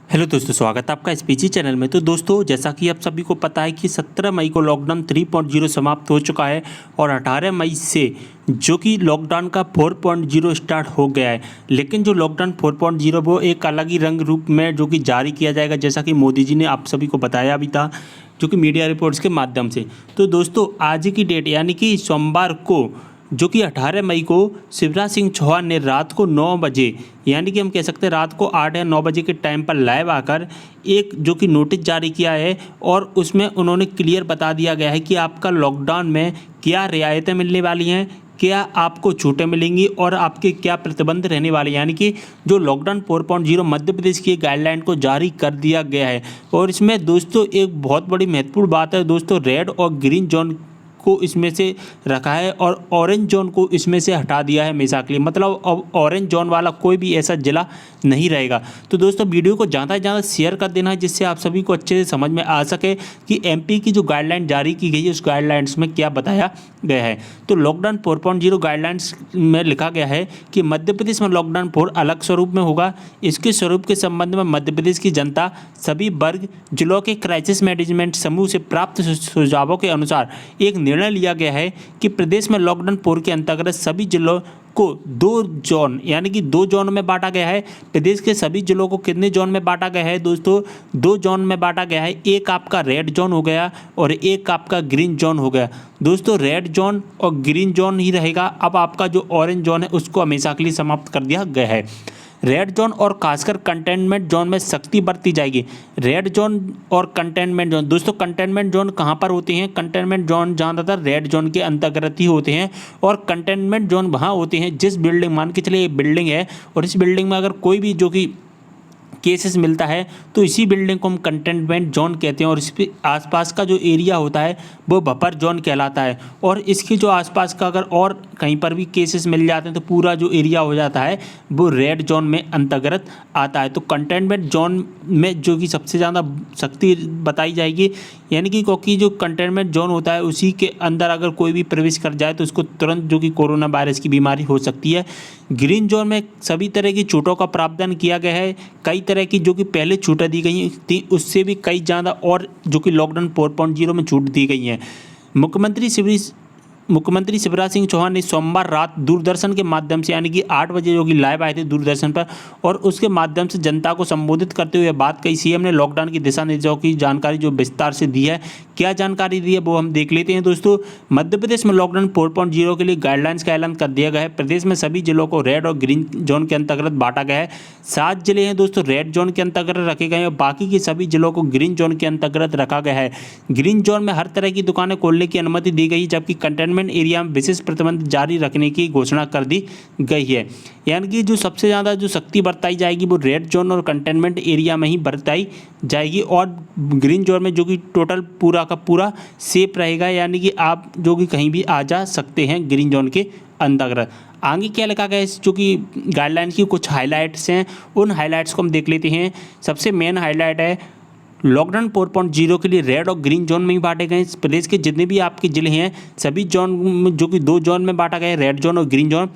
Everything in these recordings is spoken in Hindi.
हेलो दोस्तों, स्वागत है आपका इस पीजी चैनल में। तो दोस्तों, जैसा कि आप सभी को पता है कि 17 मई को लॉकडाउन 3.0 समाप्त हो चुका है और 18 मई से जो कि लॉकडाउन का 4.0 स्टार्ट हो गया है। लेकिन जो लॉकडाउन 4.0 वो एक अलग ही रंग रूप में जो कि जारी किया जाएगा, जैसा कि मोदी जी ने आप सभी को बताया भी था, जो कि मीडिया रिपोर्ट्स के माध्यम से। तो दोस्तों, आज की डेट यानी कि सोमवार को जो कि 18 मई को शिवराज सिंह चौहान ने रात को 9 बजे यानी कि हम कह सकते हैं रात को 8 या 9 बजे के टाइम पर लाइव आकर एक जो कि नोटिस जारी किया है और उसमें उन्होंने क्लियर बता दिया गया है कि आपका लॉकडाउन में क्या रियायतें मिलने वाली हैं, क्या आपको छूटें मिलेंगी और आपके क्या प्रतिबंध रहने वाले हैं। यानी कि जो लॉकडाउन 4.0 मध्य प्रदेश की गाइडलाइन को जारी कर दिया गया है। और इसमें दोस्तों एक बहुत बड़ी महत्वपूर्ण बात है दोस्तों, रेड और ग्रीन जोन को इसमें से रखा है और ऑरेंज जोन को इसमें से हटा दिया है हमेशा के लिए। मतलब अब ऑरेंज जोन वाला कोई भी ऐसा जिला नहीं रहेगा। तो दोस्तों, वीडियो को ज़्यादा से ज़्यादा शेयर कर देना है जिससे आप सभी को अच्छे से समझ में आ सके कि एमपी की जो गाइडलाइन जारी की गई है उस गाइडलाइंस में क्या बताया गया है। तो लॉकडाउन 4.0 गाइडलाइंस में लिखा गया है कि मध्य प्रदेश में लॉकडाउन 4 अलग स्वरूप में होगा। इसके स्वरूप के संबंध में मध्य प्रदेश की जनता सभी वर्ग जिलों के क्राइसिस मैनेजमेंट समूह से प्राप्त सुझावों के अनुसार एक निर्णय लिया गया है कि प्रदेश में लॉकडाउन 4 के अंतर्गत सभी जिलों को 2 जोन यानी कि 2 जोन में बांटा गया है। प्रदेश के सभी जिलों को कितने जोन में बांटा गया है दोस्तों? 2 जोन में बांटा गया है। एक आपका रेड जोन हो गया और एक आपका ग्रीन जोन हो गया। दोस्तों, रेड जोन और ग्रीन जोन ही रहेगा। अब आपका जो ऑरेंज जोन है उसको हमेशा के लिए समाप्त कर दिया गया है। रेड जोन और खासकर कंटेनमेंट जोन में सख्ती बरती जाएगी। रेड जोन और कंटेनमेंट जोन, दोस्तों कंटेनमेंट जोन कहाँ पर होते हैं? कंटेनमेंट जोन ज़्यादातर रेड जोन के अंतर्गत ही होते हैं और कंटेनमेंट जोन वहाँ होते हैं जिस बिल्डिंग, मान के चलिए एक बिल्डिंग है और इस बिल्डिंग में अगर कोई भी जो कि केसेस मिलता है तो इसी बिल्डिंग को हम कंटेनमेंट जोन कहते हैं और इस आसपास का जो एरिया होता है वो बफर जोन कहलाता है। और इसके जो आसपास का अगर और कहीं पर भी केसेस मिल जाते हैं तो पूरा जो एरिया हो जाता है वो रेड जोन में अंतर्गत आता है। तो कंटेनमेंट जोन में जो कि सबसे ज़्यादा सख्ती बताई जाएगी, यानी कि क्योंकि जो कंटेनमेंट जोन होता है उसी के अंदर अगर कोई भी प्रवेश कर जाए तो उसको तुरंत जो कि कोरोना वायरस की बीमारी हो सकती है। ग्रीन जोन में सभी तरह की छूटों का प्रावधान किया गया है। कई तरह की जो कि पहले छूटें दी गई थी उससे भी कई ज़्यादा और जो कि लॉकडाउन 4.0 में छूट दी गई हैं। मुख्यमंत्री शिवराज सिंह चौहान ने सोमवार रात दूरदर्शन के माध्यम से यानी कि 8 बजे जो कि लाइव आए थे दूरदर्शन पर और उसके माध्यम से जनता को संबोधित करते हुए बात कही। सीएम ने लॉकडाउन की दिशा निर्देशों की जानकारी जो विस्तार से दी है। क्या जानकारी दी है वो हम देख लेते हैं दोस्तों। मध्य प्रदेश में लॉकडाउन 4.0 के लिए गाइडलाइंस का ऐलान कर दिया गया है। प्रदेश में सभी जिलों को रेड और ग्रीन जोन के अंतर्गत बांटा गया है। 7 जिले हैं दोस्तों रेड जोन के अंतर्गत रखे गए हैं और बाकी के सभी जिलों को ग्रीन जोन के अंतर्गत रखा गया है। ग्रीन जोन में हर तरह की दुकानें खोलने की अनुमति दी गई, जबकि कंटेनमेंट एरिया में विशेष प्रतिबंध जारी रखने की घोषणा कर दी गई है। यानी कि जो सबसे ज़्यादा जो सख्ती बरताई जाएगी वो रेड जोन और कंटेनमेंट एरिया में ही बरताई जाएगी और ग्रीन जोन में जो कि टोटल पूरा का पूरा सेफ रहेगा, यानी कि आप जो कि कहीं भी आ जा सकते हैं ग्रीन जोन के अंतर्गत। आगे क्या लिखा गया है, जो कि गाइडलाइंस की कुछ हाइलाइट्स हैं, उन हाइलाइट्स को हम देख लेते हैं। सबसे मेन हाइलाइट है लॉकडाउन 4.0 के लिए रेड और ग्रीन जोन में ही बांटे गए। प्रदेश के जितने भी आपके ज़िले हैं सभी जोन जो कि 2 जोन में बांटा गया है, रेड जोन और ग्रीन जोन।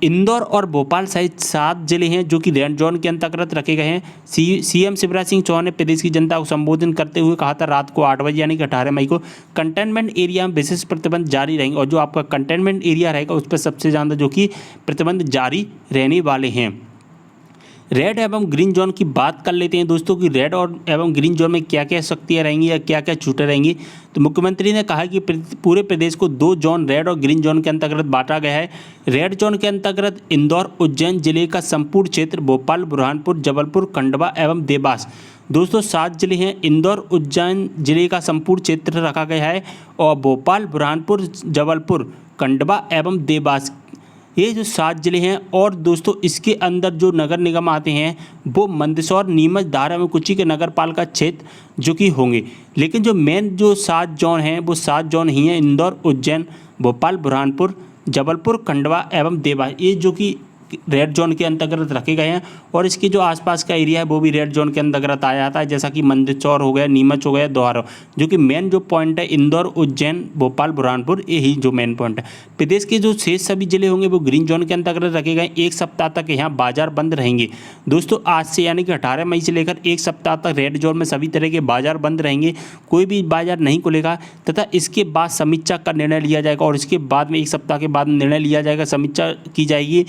इंदौर और भोपाल सहित 7 जिले हैं जो कि रेड जोन के अंतर्गत रखे गए हैं। सीएम शिवराज सिंह चौहान ने प्रदेश की जनता को संबोधन करते हुए कहा था रात को 8 बजे यानी कि 18 मई को कंटेनमेंट एरिया में विशेष प्रतिबंध जारी रहेंगे और जो आपका कंटेनमेंट एरिया रहेगा उस पर सबसे ज़्यादा जो कि प्रतिबंध जारी रहने वाले हैं। रेड एवं ग्रीन जोन की बात कर लेते हैं दोस्तों कि रेड और एवं ग्रीन जोन में क्या क्या शक्तियाँ रहेंगी या क्या क्या छूटें रहेंगी। तो मुख्यमंत्री ने कहा कि पूरे प्रदेश को 2 जोन रेड और ग्रीन जोन के अंतर्गत बांटा गया है। रेड जोन के अंतर्गत इंदौर उज्जैन जिले का संपूर्ण क्षेत्र, भोपाल, बुरहानपुर, जबलपुर, खंडवा एवं देवास। दोस्तों 7 जिले हैं, इंदौर उज्जैन जिले का संपूर्ण क्षेत्र रखा गया है और भोपाल, बुरहानपुर, जबलपुर, खंडवा एवं देवास, ये जो 7 जिले हैं। और दोस्तों इसके अंदर जो नगर निगम आते हैं वो मंदसौर, नीमच, धारा एवं कुची के नगर पालिका क्षेत्र जो कि होंगे। लेकिन जो मेन जो 7 जोन हैं वो 7 जोन ही हैं, इंदौर, उज्जैन, भोपाल, बुरहानपुर, जबलपुर, खंडवा एवं देवास। ये जो कि रेड जोन के अंतर्गत रखे गए हैं और इसके जो आसपास का एरिया है वो भी रेड जोन के अंतर्गत आ जाता है, जैसा कि मंदसौर हो गया, नीमच हो गया, द्वारा, जो कि मेन जो पॉइंट है इंदौर, उज्जैन, भोपाल, बुरहानपुर, यही जो मेन पॉइंट है। प्रदेश के जो शेष सभी जिले होंगे वो ग्रीन जोन के अंतर्गत रखे गए। एक सप्ताह तक यहाँ बाजार बंद रहेंगे दोस्तों। आज से यानी कि 18 मई से लेकर एक सप्ताह तक रेड जोन में सभी तरह के बाजार बंद रहेंगे, कोई भी बाजार नहीं खुलेगा तथा इसके बाद समीक्षा का निर्णय लिया जाएगा और इसके बाद में एक सप्ताह के बाद निर्णय लिया जाएगा, समीक्षा की जाएगी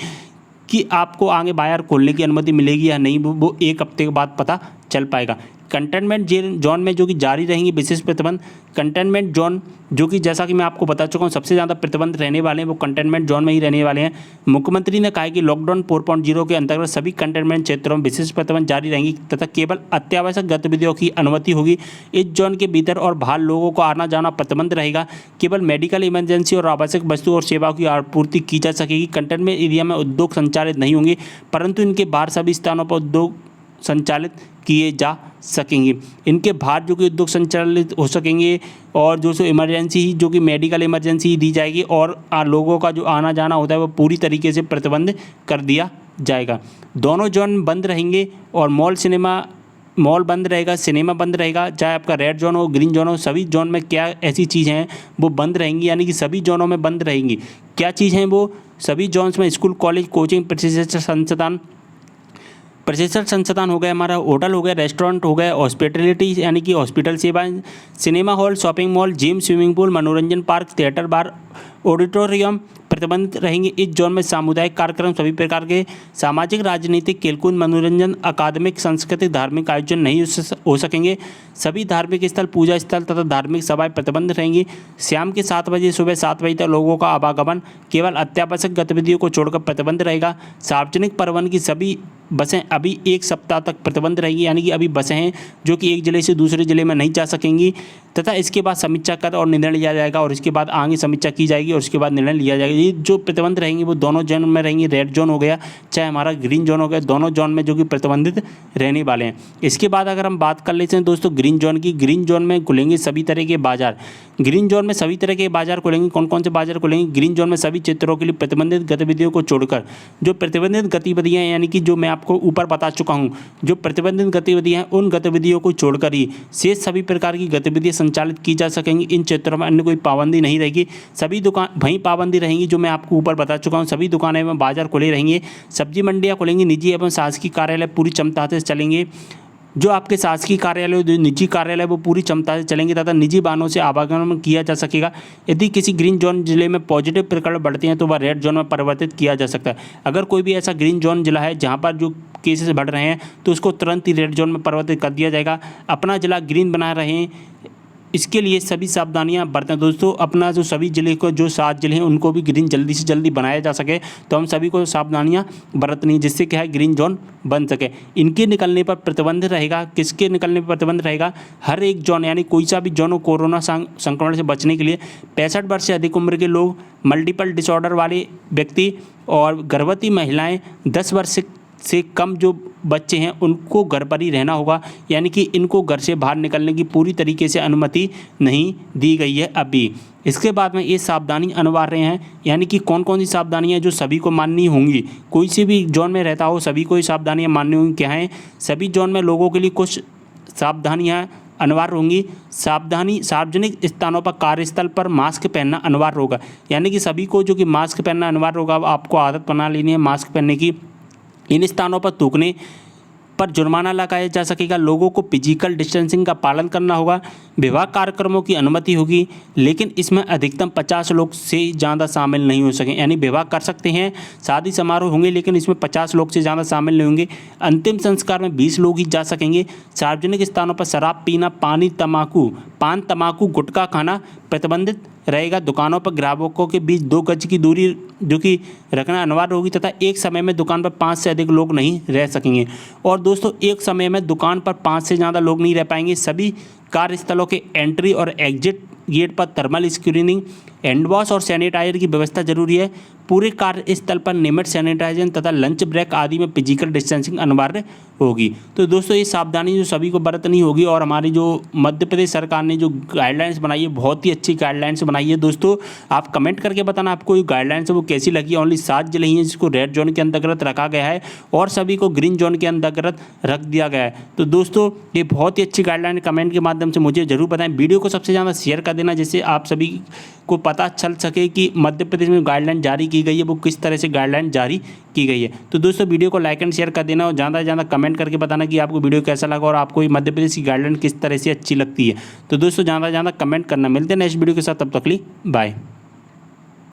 कि आपको आगे बाजार खोलने की अनुमति मिलेगी या नहीं, वो एक हफ्ते के बाद पता चल पाएगा। कंटेनमेंट जोन में जो कि जारी रहेंगी विशेष प्रतिबंध। कंटेनमेंट जोन जो कि जैसा कि मैं आपको बता चुका हूँ सबसे ज़्यादा प्रतिबंध रहने वाले हैं वो कंटेनमेंट जोन में ही रहने वाले हैं। मुख्यमंत्री ने कहा है कि लॉकडाउन 4.0 के अंतर्गत सभी कंटेनमेंट क्षेत्रों में विशेष प्रतिबंध जारी रहेंगी तथा केवल अत्यावश्यक गतिविधियों की अनुमति होगी। इस जोन के भीतर और बाहर लोगों को आना जाना प्रतिबंध रहेगा। केवल मेडिकल इमरजेंसी और आवश्यक वस्तुओं और सेवाओं की आपूर्ति की जा सकेगी। कंटेनमेंट एरिया में उद्योग संचालित नहीं होंगे, परंतु इनके बाहर सभी स्थानों पर उद्योग संचालित किए जा सकेंगे। इनके बाहर जो कि उद्योग संचालित हो सकेंगे और जो इमरजेंसी ही जो कि मेडिकल इमरजेंसी ही दी जाएगी और लोगों का जो आना जाना होता है वो पूरी तरीके से प्रतिबंध कर दिया जाएगा। दोनों जोन बंद रहेंगे और मॉल बंद रहेगा, सिनेमा बंद रहेगा, चाहे आपका रेड जोन हो, ग्रीन जोन हो, सभी जोन में क्या ऐसी चीज़ हैं वो बंद रहेंगी, यानी कि सभी जोनों में बंद रहेंगी। क्या चीज़ हैं वो? सभी जोन्स में स्कूल, कॉलेज, कोचिंग, प्रशिक्षण संस्थान हो गए, हमारा होटल हो गया, रेस्टोरेंट हो गए, हॉस्पिटलिटी यानी कि हॉस्पिटल सेवाएं, cinema hall, shopping mall, gym, swimming pool, मनोरंजन पार्क, थिएटर, बार, ऑडिटोरियम प्रतिबंधित रहेंगे। इस जोन में सामुदायिक कार्यक्रम, सभी प्रकार के सामाजिक, राजनीतिक, खेलकूद, मनोरंजन, अकादमिक, सांस्कृतिक, धार्मिक आयोजन नहीं हो सकेंगे। सभी धार्मिक स्थल, पूजा स्थल तथा धार्मिक सभाएं प्रतिबंध रहेंगी। शाम के 7 बजे, सुबह 7 बजे तक लोगों का आवागमन केवल अत्यावश्यक गतिविधियों को छोड़कर प्रतिबंध रहेगा। सार्वजनिक परिवहन की सभी बसें अभी एक सप्ताह तक प्रतिबंध रहेगी, यानी कि अभी बसें हैं जो कि एक ज़िले से दूसरे ज़िले में नहीं जा सकेंगी तथा इसके बाद समीक्षा कर और निर्णय लिया जाएगा और इसके बाद आगे समीक्षा की जाएगी और उसके बाद निर्णय लिया जाएगा। ये जो प्रतिबंध रहेंगी वो दोनों जोन में रहेंगी, रेड जोन हो गया चाहे हमारा ग्रीन जोन हो गया, दोनों जोन में जो कि प्रतिबंधित रहने वाले हैं। इसके बाद अगर हम बात कर लेते हैं दोस्तों ग्रीन जोन की, ग्रीन जोन में खुलेंगे सभी तरह के बाजार। ग्रीन जोन में सभी तरह के बाजार खुलेंगे। कौन कौन से बाजार खुलेंगे? ग्रीन जोन में सभी क्षेत्रों के लिए प्रतिबंधित गतिविधियों को छोड़कर जो प्रतिबंधित गतिविधियाँ यानी कि जो मैं आपको ऊपर बता चुका हूँ, जो प्रतिबंधित गतिविधियाँ हैं उन गतिविधियों को छोड़कर ही शेष सभी प्रकार की गतिविधियाँ संचालित की जा सकेंगी। इन क्षेत्रों में अन्य कोई पाबंदी नहीं रहेगी। सभी दुकान वहीं पाबंदी रहेंगी जो मैं आपको ऊपर बता चुका हूँ। सभी दुकानें में बाजार खुले रहेंगे। सब्जी मंडियाँ खुलेंगी। निजी एवं शासकीय कार्यालय पूरी क्षमता से चलेंगे। जो आपके शासकीय कार्यालय, जो निजी कार्यालय वो पूरी क्षमता से चलेंगे तथा निजी वाहनों से आवागमन किया जा सकेगा। यदि किसी ग्रीन जोन जिले में पॉजिटिव प्रकरण बढ़ते हैं तो वह रेड जोन में परिवर्तित किया जा सकता है। अगर कोई भी ऐसा ग्रीन जोन जिला है जहां पर जो केसेस बढ़ रहे हैं तो उसको तुरंत ही रेड जोन में परिवर्तित कर दिया जाएगा। अपना जिला ग्रीन बना रहें, इसके लिए सभी सावधानियां बरतें दोस्तों। अपना जो सभी जिले को, जो 7 जिले हैं उनको भी ग्रीन जल्दी से जल्दी बनाया जा सके, तो हम सभी को सावधानियां बरतनी, जिससे क्या है ग्रीन जोन बन सके। इनके निकलने पर प्रतिबंध रहेगा। किसके निकलने पर प्रतिबंध रहेगा? हर एक जोन यानी कोई सा भी जोन हो कोरोना संक्रमण से बचने के लिए 65 वर्ष से अधिक उम्र के लोग, मल्टीपल डिसऑर्डर वाले व्यक्ति और गर्भवती महिलाएँ, 10 वर्ष से कम जो बच्चे हैं उनको घर पर ही रहना होगा, यानी कि इनको घर से बाहर निकलने की पूरी तरीके से अनुमति नहीं दी गई है अभी। इसके बाद में ये सावधानी अनिवार्य हैं, यानी कि कौन कौन सी सावधानियां जो सभी को माननी होंगी। कोई से भी जोन में रहता हो सभी को ये सावधानियां माननी होंगी। क्या हैं? सभी जोन में लोगों के लिए कुछ सावधानियाँ अनिवार्य होंगी। सावधानी, सार्वजनिक स्थानों पर, कार्यस्थल पर मास्क पहनना अनिवार्य होगा, यानी कि सभी को जो कि मास्क पहनना अनिवार्य होगा। आपको आदत बना लेनी है मास्क पहनने की। इन स्थानों पर थूकने पर जुर्माना लगाया जा सकेगा। लोगों को फिजिकल डिस्टेंसिंग का पालन करना होगा। विवाह कार्यक्रमों की अनुमति होगी, लेकिन इसमें अधिकतम 50 लोग से ज़्यादा शामिल नहीं हो सकें। यानी विवाह कर सकते हैं, शादी समारोह होंगे, लेकिन इसमें 50 लोग से ज़्यादा शामिल नहीं होंगे। अंतिम संस्कार में 20 लोग ही जा सकेंगे। सार्वजनिक स्थानों पर शराब पीना, पान तम्बाकू, गुटखा खाना प्रतिबंधित रहेगा। दुकानों पर ग्राहकों के बीच 2 गज की दूरी जो कि रखना अनिवार्य होगी तथा एक समय में दुकान पर 5 से अधिक लोग नहीं रह सकेंगे। और दोस्तों एक समय में दुकान पर 5 से ज़्यादा लोग नहीं रह पाएंगे। सभी कार्यस्थलों के एंट्री और एग्जिट गेट पर थर्मल स्क्रीनिंग, हैंड वॉश और सैनिटाइजर की व्यवस्था जरूरी है। पूरे कार्यस्थल पर नियमित सैनिटाइजेशन तथा लंच ब्रेक आदि में फिजिकल डिस्टेंसिंग अनिवार्य होगी। तो दोस्तों ये सावधानी जो सभी को बरतनी होगी और हमारी जो मध्य प्रदेश सरकार ने जो गाइडलाइंस बनाई है बहुत ही अच्छी गाइडलाइंस बनाई है। दोस्तों आप कमेंट करके बताना आपको ये गाइडलाइंस है वो कैसी लगी। ओनली 7 जिले ही हैं जिसको रेड जोन के अंतर्गत रखा गया है और सभी को ग्रीन जोन के अंतर्गत रख दिया गया है। तो दोस्तों ये बहुत ही अच्छी गाइडलाइन कमेंट के माध्यम से मुझे जरूर बताएं। वीडियो को सबसे ज़्यादा शेयर कर देना जिससे आप सभी को पता चल सके कि मध्य प्रदेश में गाइडलाइन जारी की गई है वो किस तरह से गाइडलाइन जारी की गई है। तो दोस्तों वीडियो को लाइक एंड शेयर कर देना और ज़्यादा से ज़्यादा कमेंट करके बताना कि आपको वीडियो कैसा लगा और आपको ये मध्य प्रदेश की गाइडलाइन किस तरह से अच्छी लगती है। तो दोस्तों ज़्यादा से ज़्यादा कमेंट करना। मिलते हैं नेक्स्ट वीडियो के साथ, तब तक के लिए बाय।